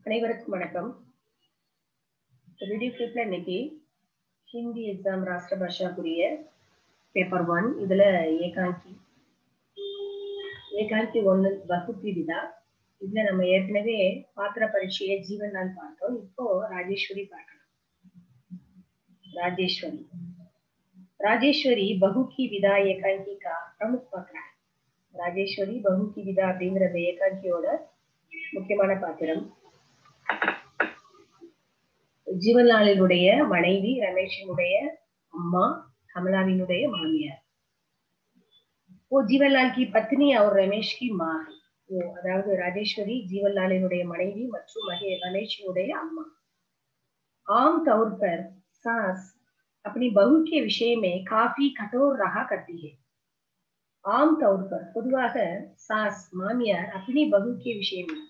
அனைவருக்கும் வணக்கம். வீடியோ கிளிப்ல இன்னைக்கு ஹிந்தி எக்ஸாம் ராஷ்டிர பாஷாக்குரிய பேப்பர் 1 இதுல ஏகாங்கி 1 வகுப்பு விதா. இதுல நம்ம ஏற்கனவே பாத்திர பரீட்சையை ஜீவன்லால் பார்த்தோம். இப்போ ராஜேஸ்வரி பார்க்கலாம். ராஜேஸ்வரி பகு கி விதா ஏகாங்கி கா பிரமுख பாத்திர. ராஜேஸ்வரி பகு கி விதா அப்படிங்கிற ஏகாங்கியோட முக்கியமான பாத்திரம். ஜீவன்லாலினுடைய மனைவி, ரமேஷினுடைய அம்மா, கமலாவினுடைய மாமியார். वो जीवनलाल की पत्नी और रमेश की माँ है. वो அதாவது ராஜேஸ்வரி ஜீவன்லாலினுடைய மனைவி மற்றும் ரமேஷினுடைய அம்மா. आम तौर पर सास अपनी बहू के विषय में काफी कठोर रहा करती है. आम तौर पर பொதுவாக सास மாமியார் अपनी बहू के विषय में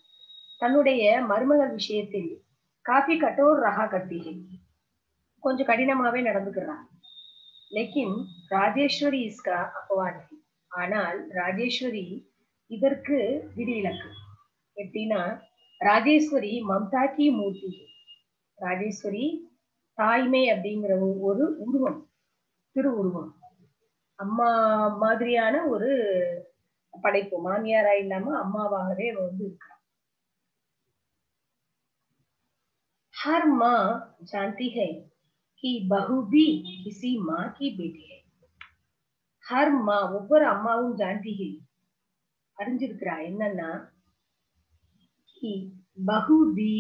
தன்னுடைய மருமகள் விஷயத்தில் काफी कठोर रहा करती है. கொஞ்சம் கடினமாவே நடந்துக்கிறார். लेकिन ராஜேஸ்வரி इसका अपवाद है. ஆனால் ராஜேஸ்வரி இதற்கு விதிவிலக்கு. எப்படின்னா, ராஜேஸ்வரி மம்தா கி மூர்த்தி. ராஜேஸ்வரி தாய்மை அப்படிங்கிற ஒரு உருவம், திரு உருவம், அம்மா மாதிரியான ஒரு படைப்பு. மாமியாரா இல்லாம அம்மாவாகவே இருக்கிறார். हर माँ जानती है कि बहू भी किसी माँ की बेटी है. हर माँ ஒவ்வொரு அம்மாவும் जानती है அறிஞ்சிருக்கிறா என்னன்னா, कि बहू भी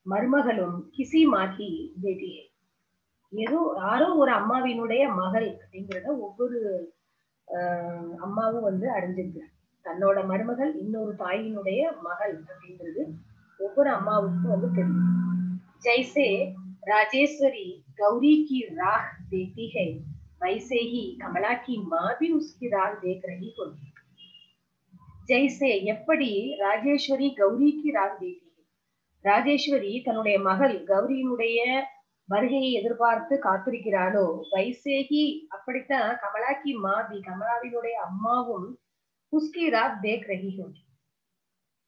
மருமகளும் किसी माँ की बेटी है. யாரோ ஒரு அம்மாவினுடைய மகள் அப்படிங்கிறத ஒவ்வொரு அம்மாவும் அறிஞ்சிருக்கிறார். தன்னோட மருமகள் இன்னொரு தாயினுடைய மகள் அப்படிங்கிறது ஒவ்வொரு அம்மாவுக்கும் தெரியும். जैसे राजेश्वरी गौरी की राह देखती है, वैसे ही कमला की माँ भी उसकी राह देख रही होगी. जैसे எப்படி ராஜேஸ்வரி கௌரி की राह देखती है, ராஜேஸ்வரி தன்னுடைய மகள் கௌரியினுடைய வருகையை எதிர்பார்த்து காத்திருக்கிறாளோ, वैसे ही அப்படித்தான் கமலா की माँ भी கமலாவினுடைய அம்மாவும் उसकी राह देख रही होगी.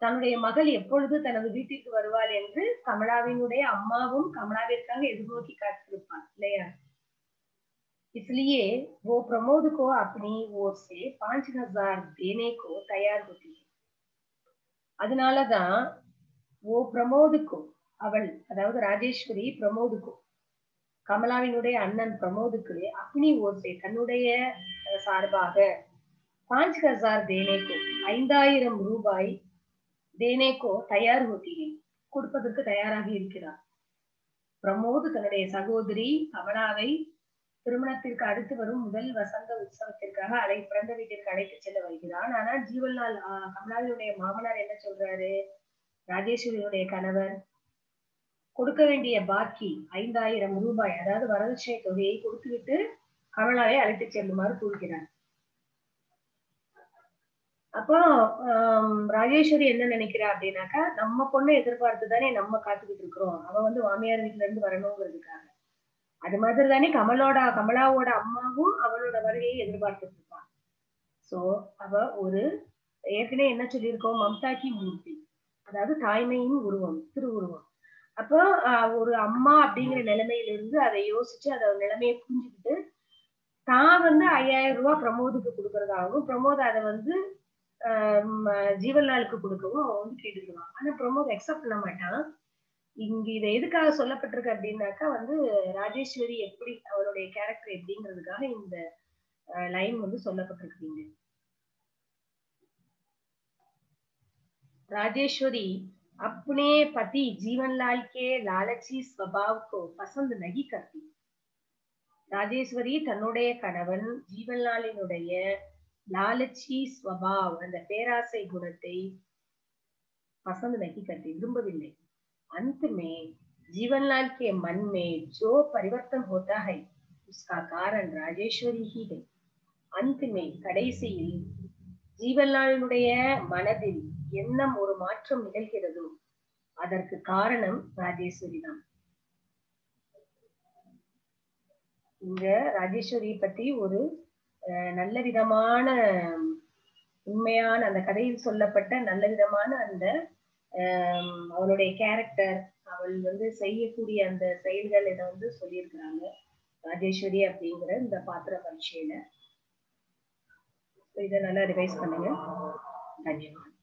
தன்னுடைய மகள் எப்பொழுது தனது வீட்டிற்கு வருவாள் என்று கமலாவினுடைய அம்மாவும் கமலாவிற்காக எதிர்நோக்கி காத்திருப்பாள் இல்லையா? इसलिए वो प्रमोद को अपनी ओर से 5000 देने को तैयार होती है. அதனாலதான் वो प्रमोद को, அவள் அதாவது ராஜேஸ்வரி பிரமோதுக்கு, கமலாவினுடைய அண்ணன் பிரமோதுக்கு अपनी ओर से தன்னுடைய சார்பாக 5000 देने को 5000 ரூபாய் தேனேக்கோ தயார் होती है கொடுப்பதற்கு தயாராக இருக்கிறார். பிரமோத் தன்னுடைய சகோதரி கமலாவை திருமணத்திற்கு அடுத்து வரும் முதல் வசந்த உற்சவத்திற்காக பிறந்த வீட்டிற்கு அழைத்து செல்ல வருகிறான். ஆனால் ஜீவன்லால் கமலாவினுடைய மாமனார் என்ன சொல்றாரு, ராஜேஸ்வரியுடைய கணவர் கொடுக்க வேண்டிய பாக்கி 5000 ரூபாய் அதாவது வரதட்சணை தொகையை கொடுத்துவிட்டு கமலாவை அழைத்து செல்லுமாறு கூறுகிறார். அப்போ ராஜேஸ்வரி என்ன நினைக்கிறா அப்படின்னாக்கா, நம்ம பொண்ணை எதிர்பார்த்து தானே நம்ம காத்துக்கிட்டு இருக்கிறோம், அவ மாமியார் வீட்டுல இருந்து வரணுங்கிறதுக்காக. அது மாதிரி தானே கமலாவோட அம்மாவும் அவளோட வருகையை எதிர்பார்த்துட்டு இருப்பான். சோ அவ ஒரு ஏற்கனவே என்ன சொல்லியிருக்கோம், மம்தா கி மூர்த்தி, அதாவது தாய்மையின் உருவம், திரு உருவம். அப்போ ஒரு அம்மா அப்படிங்கிற நிலைமையிலிருந்து அதை யோசிச்சு அதை நிலைமையை புரிஞ்சுக்கிட்டு தான் 5000 ரூபாய் பிரமோதுக்கு கொடுக்கறதாகவும், பிரமோத் அதை ஜீவன்லாலுக்கு கொடுக்கவும் அவன் கேட்டுக்குவான். ஆனா பிரமோத் அக்செப்ட் பண்ண மாட்டான். இங்க இதை எதுக்காக சொல்லப்பட்டிருக்கு அப்படின்னாக்கா, ராஜேஸ்வரி எப்படி அவருடைய கேரக்டர் எப்படிங்கிறதுக்காக இந்த லைன் சொல்லப்பட்டிருக்கு. ராஜேஸ்வரி अपने पति जीवनलाल के लालची स्वभाव को पसंद नहीं करती. ராஜேஸ்வரி தன்னுடைய கணவன் ஜீவன்லாலினுடைய லாலச்சி ஸ்வபாவ் அந்த பேராசை குணத்தை पसंद नहीं करती, விரும்பவில்லை. अंत में जीवनलाल के मन में जो परिवर्तन होता है उसका कारण राजेश्वरी ही है. अंत में கடைசியில் ஜீவன்லாலினுடைய மனதில் எண்ணம் ஒரு மாற்றம் நிகழ்கிறதோ அதற்கு காரணம் ராஜேஸ்வரி தான். இங்க ராஜேஸ்வரி பத்தி ஒரு நல்ல விதமான உண்மையான அந்த கதையில் சொல்லப்பட்ட நல்ல விதமான அந்த அவளுடைய கேரக்டர், அவள் வந்து செய்யக்கூடிய அந்த செயல்கள் இதை வந்து சொல்லியிருக்கிறாங்க ராஜேஸ்வரி அப்படிங்கிற இந்த பாத்திர பரீட்சையில. இதை நல்லா ரிவைஸ் பண்ணுங்க. தன்யவாத்.